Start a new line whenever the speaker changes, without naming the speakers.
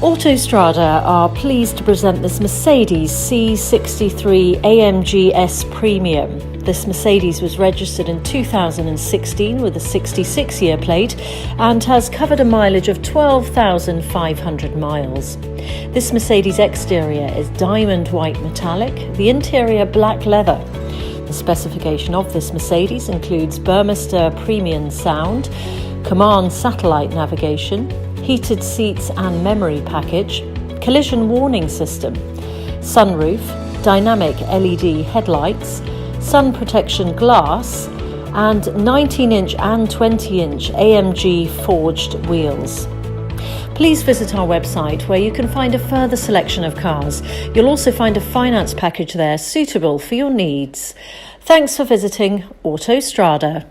Autostrada are pleased to present this Mercedes C63 AMG S Premium. This Mercedes was registered in 2016 with a 66-year plate and has covered a mileage of 12,500 miles. This Mercedes exterior is diamond white metallic, the interior black leather. The specification of this Mercedes includes BURMESTER premium sound, COMAND satellite navigation, heated seats and memory package, collision warning system, sunroof, dynamic LED headlights, sun protection glass, and 19-inch and 20-inch AMG forged wheels. Please visit our website where you can find a further selection of cars. You'll also find a finance package there suitable for your needs. Thanks for visiting Autostrada.